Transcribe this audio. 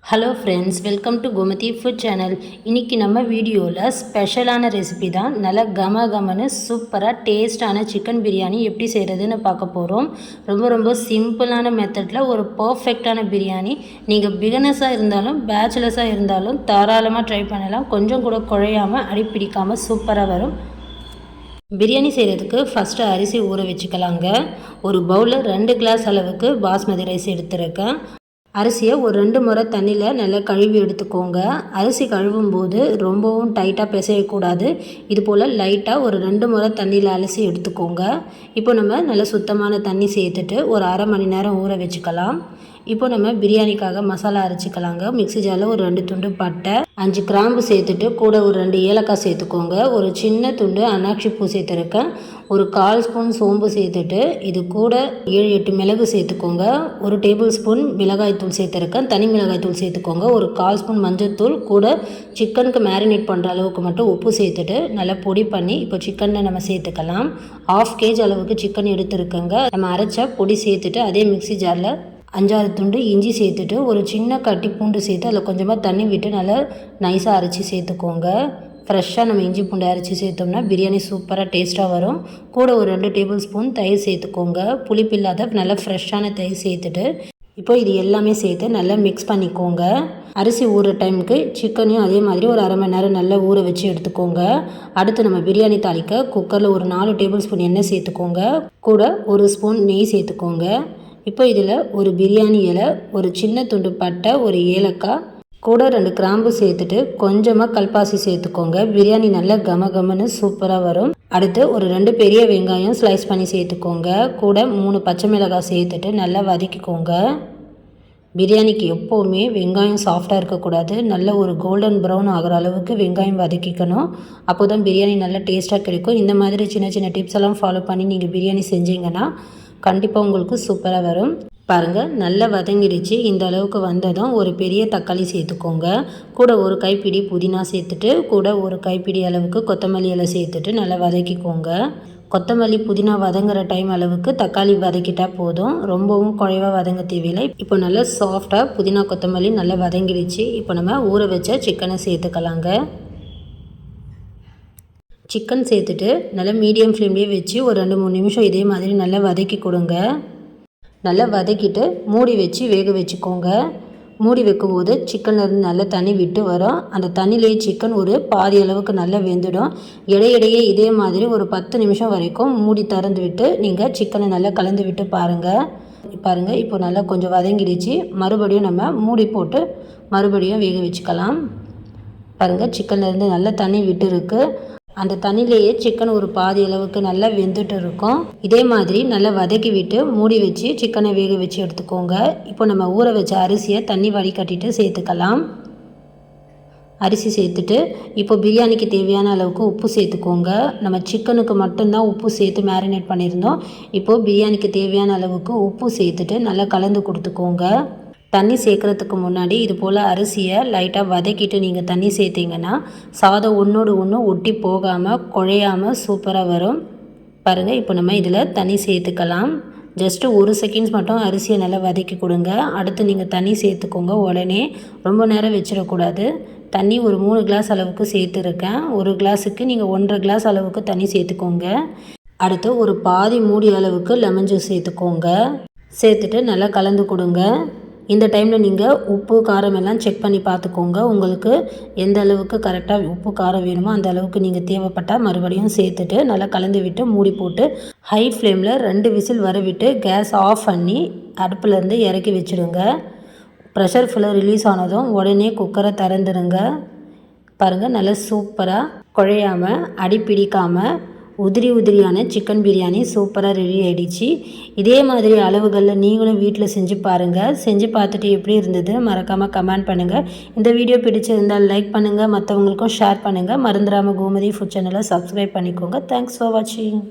Hello friends, welcome to Gomathi food channel. இன்றைக்கி நம்ம வீடியோவில் ஸ்பெஷலான ரெசிபி தான். நல்லா கமன்னு சூப்பராக டேஸ்டான சிக்கன் பிரியாணி எப்படி செய்கிறதுன்னு பார்க்க போகிறோம். ரொம்ப சிம்பிளான மெத்தடில் ஒரு பர்ஃபெக்டான பிரியாணி. நீங்கள் பிகினர்ஸாக இருந்தாலும் பேச்சுலர்ஸாக இருந்தாலும் தாராளமாக ட்ரை பண்ணலாம். கொஞ்சம் கூட குழையாமல் அடிப்பிடிக்காமல் சூப்பராக வரும். பிரியாணி செய்கிறதுக்கு ஃபஸ்ட்டு அரிசி ஊற வச்சுக்கலாங்க. ஒரு பவுலில் 2 கிளாஸ் அளவுக்கு பாஸ்மதி ரைஸ் எடுத்துருக்கேன். அரிசியை ஒரு 2 முறை தண்ணியில் நல்லா கழுவி எடுத்துக்கோங்க. அரிசி கழுவும் போது ரொம்பவும் டைட்டாக பிசையக்கூடாது. இது போல் லைட்டாக ஒரு 2 முறை தண்ணியில் அலசி எடுத்துக்கோங்க. இப்போ நம்ம நல்லா சுத்தமான தண்ணி சேர்த்துட்டு ஒரு அரை மணி நேரம் ஊற வச்சுக்கலாம். இப்போ நம்ம பிரியாணிக்காக மசாலா அரைச்சிக்கலாங்க. மிக்ஸி ஜாரில் ஒரு 2 துண்டு பட்டை, 5 கிராம்பு சேர்த்துட்டு கூட ஒரு 2 ஏலக்காய் சேர்த்துக்கோங்க. ஒரு சின்ன துண்டு அன்னாச்சி பூ சேர்த்துருக்கேன். ஒரு 1/4 ஸ்பூன் சோம்பு சேர்த்துட்டு இது கூட 7-8 மிளகு சேர்த்துக்கோங்க. ஒரு டேபிள் ஸ்பூன் மிளகாய்த்தூள் சேர்த்துருக்கேன். தனி மிளகாய்த்தூள் சேர்த்துக்கோங்க. ஒரு 1/4 ஸ்பூன் மஞ்சள்தூள், கூட சிக்கனுக்கு மேரினேட் பண்ணுற அளவுக்கு மட்டும் உப்பு சேர்த்துட்டு நல்லா பொடி பண்ணி இப்போ சிக்கனில் நம்ம சேர்த்துக்கலாம். 1/2 kg அளவுக்கு சிக்கன் எடுத்துருக்கேங்க. நம்ம அரைச்ச பொடி சேர்த்துட்டு அதே மிக்ஸி ஜாரில் 5-6 துண்டு இஞ்சி சேர்த்துட்டு ஒரு சின்ன கட்டி பூண்டு சேர்த்து அதில் கொஞ்சமாக தண்ணி விட்டு நல்லா நைஸாக அரைச்சி சேர்த்துக்கோங்க. ஃப்ரெஷ்ஷாக நம்ம இஞ்சி பூண்டு அரைச்சி சேர்த்தோம்னா பிரியாணி சூப்பராக டேஸ்ட்டாக வரும். கூட ஒரு 2 டேபிள் ஸ்பூன் தயிர் சேர்த்துக்கோங்க. புளிப்பு இல்லாத நல்லா ஃப்ரெஷ்ஷான தயிர் சேர்த்துட்டு இப்போ இது எல்லாமே சேர்த்து நல்லா மிக்ஸ் பண்ணிக்கோங்க. அரிசி ஊற டைமுக்கு சிக்கனையும் அதே மாதிரி ஒரு அரை மணி நேரம் நல்லா ஊற வச்சு எடுத்துக்கோங்க. அடுத்து நம்ம பிரியாணி தாளிக்க குக்கரில் ஒரு 4 டேபிள் ஸ்பூன் எண்ணெய் சேர்த்துக்கோங்க. கூட 1 ஸ்பூன் நெய் சேர்த்துக்கோங்க. இப்போ இதில் ஒரு பிரியாணி இலை, ஒரு சின்ன துண்டு பட்டை, ஒரு ஏலக்காய், கூட 2 கிராம்பு சேர்த்துட்டு கொஞ்சமாக கல்பாசி சேர்த்துக்கோங்க. பிரியாணி நல்லா கமன்னு சூப்பராக வரும். அடுத்து ஒரு 2 பெரிய வெங்காயம் ஸ்லைஸ் பண்ணி சேர்த்துக்கோங்க. கூட 3 பச்சை மிளகாய் சேர்த்துட்டு நல்லா வதக்கிக்கோங்க. பிரியாணிக்கு எப்போவுமே வெங்காயம் சாஃப்டாக இருக்கக்கூடாது. நல்ல ஒரு கோல்டன் ப்ரௌன் ஆகிற அளவுக்கு வெங்காயம் வதக்கிக்கணும். அப்போ தான் பிரியாணி நல்லா டேஸ்ட்டாக கிடைக்கும். இந்த மாதிரி சின்ன டிப்ஸ் எல்லாம் ஃபாலோ பண்ணி நீங்கள் பிரியாணி செஞ்சீங்கன்னா கண்டிப்பாக உங்களுக்கு சூப்பராக வரும். பாருங்கள், நல்லா வதங்கிடுச்சு. இந்த அளவுக்கு வந்ததும் ஒரு பெரிய தக்காளி சேர்த்துக்கோங்க. கூட ஒரு கைப்பிடி புதினா சேர்த்துட்டு கூட ஒரு கைப்பிடி அளவுக்கு கொத்தமல்லி இலை சேர்த்துட்டு நல்லா வதக்கிக்கோங்க. கொத்தமல்லி புதினா வதங்குற டைம் அளவுக்கு தக்காளி வதக்கிட்டால் போதும். ரொம்பவும் குழைவாக வதங்க தேவையில்லை. இப்போ நல்லா சாஃப்டாக புதினா கொத்தமல்லி நல்லா வதங்கிடுச்சு. இப்போ நம்ம ஊற வச்ச சிக்கனை சேர்த்துக்கலாங்க. சிக்கன் சேர்த்துட்டு நல்லா மீடியம் ஃப்ளேம்லேயே வச்சு ஒரு 2-3 நிமிஷம் இதே மாதிரி நல்லா வதக்கி கொடுங்க. நல்லா வதக்கிட்டு மூடி வச்சு வேக வச்சுக்கோங்க. மூடி வைக்கும்போது சிக்கன்லேருந்து நல்லா தண்ணி விட்டு வரும். அந்த தண்ணியிலேயே சிக்கன் ஒரு பாதி அளவுக்கு நல்லா வெந்துடும். இடையிடையே இதே மாதிரி ஒரு 10 நிமிஷம் வரைக்கும் மூடி திறந்து விட்டு நீங்கள் சிக்கனை நல்லா கலந்து விட்டு பாருங்கள். இப்போ நல்லா கொஞ்சம் வதங்கிடுச்சு. மறுபடியும் நம்ம மூடி போட்டு மறுபடியும் வேக வச்சுக்கலாம். பாருங்கள், சிக்கன்லேருந்து நல்லா தண்ணி விட்டு இருக்குது. அந்த தண்ணியிலேயே சிக்கன் ஒரு பாதி அளவுக்கு நல்லா வெந்துட்டு இருக்கும். இதே மாதிரி நல்லா வதக்கி விட்டு மூடி வச்சு சிக்கனை வேக வச்சு எடுத்துக்கோங்க. இப்போ நம்ம ஊற வச்ச அரிசியை தண்ணி வடிகட்டிட்டு சேர்த்துக்கலாம். அரிசி சேர்த்துட்டு இப்போ பிரியாணிக்கு தேவையான அளவுக்கு உப்பு சேர்த்துக்கோங்க. நம்ம சிக்கனுக்கு மட்டும்தான் உப்பு சேர்த்து மேரினேட் பண்ணியிருந்தோம். இப்போது பிரியாணிக்கு தேவையான அளவுக்கு உப்பு சேர்த்துட்டு நல்லா கலந்து கொடுத்துக்கோங்க. தண்ணி சேர்க்குறதுக்கு முன்னாடி இது போல் அரிசியை லைட்டாக வதக்கிட்டு நீங்கள் தண்ணி சேர்த்திங்கன்னா சாதம் ஒன்றோடு ஒன்று ஒட்டி போகாமல் குழையாமல் சூப்பராக வரும். பாருங்கள், இப்போ நம்ம இதில் தண்ணி சேர்த்துக்கலாம். ஜஸ்ட்டு 1 செகண்ட்ஸ் மட்டும் அரிசியை நல்லா வதக்கி கொடுங்க. அடுத்து நீங்கள் தண்ணி சேர்த்துக்கோங்க. உடனே ரொம்ப நேரம் வச்சிடக்கூடாது. தண்ணி ஒரு 3 கிளாஸ் அளவுக்கு சேர்த்துருக்கேன். ஒரு கிளாஸுக்கு நீங்கள் 1.5 கிளாஸ் அளவுக்கு தண்ணி சேர்த்துக்கோங்க. அடுத்து ஒரு பாதி மூடி அளவுக்கு லெமன் ஜூஸ் சேர்த்துக்கோங்க. சேர்த்துட்டு நல்லா கலந்து கொடுங்க. இந்த டைமில் நீங்கள் உப்பு காரம் எல்லாம் செக் பண்ணி பார்த்துக்கோங்க. உங்களுக்கு எந்த அளவுக்கு கரெக்டாக உப்பு காரம் வேணுமோ அந்த அளவுக்கு நீங்கள் தேவைப்பட்டால் மறுபடியும் சேர்த்துட்டு நல்லா கலந்து விட்டு மூடி போட்டு ஹை ஃப்ளேமில் 2 விசில் வர விட்டு கேஸ் ஆஃப் பண்ணி அடுப்புலேருந்து இறக்கி வச்சுடுங்க. ப்ரெஷர் ஃபுல்லாக ரிலீஸ் ஆனதும் உடனே குக்கரை திறந்துடுங்க. பாருங்கள், நல்லா சூப்பராக குழையாமல் அடிப்பிடிக்காமல் உதிரியான சிக்கன் பிரியாணி சூப்பராக ரெடி ஆகிடுச்சு. இதே மாதிரி அளவுகளில் நீங்களும் வீட்டில் செஞ்சு பாருங்கள். செஞ்சு பார்த்துட்டு எப்படி இருந்தது மறக்காமல் கமெண்ட் பண்ணுங்கள். இந்த வீடியோ பிடிச்சிருந்தால் லைக் பண்ணுங்கள், மற்றவங்களுக்கும் ஷேர் பண்ணுங்கள். மறந்துடாமல் கோமதி ஃபுட் சேனலை சப்ஸ்கிரைப் பண்ணிக்கோங்க. தேங்க்ஸ் ஃபார் வாட்சிங்.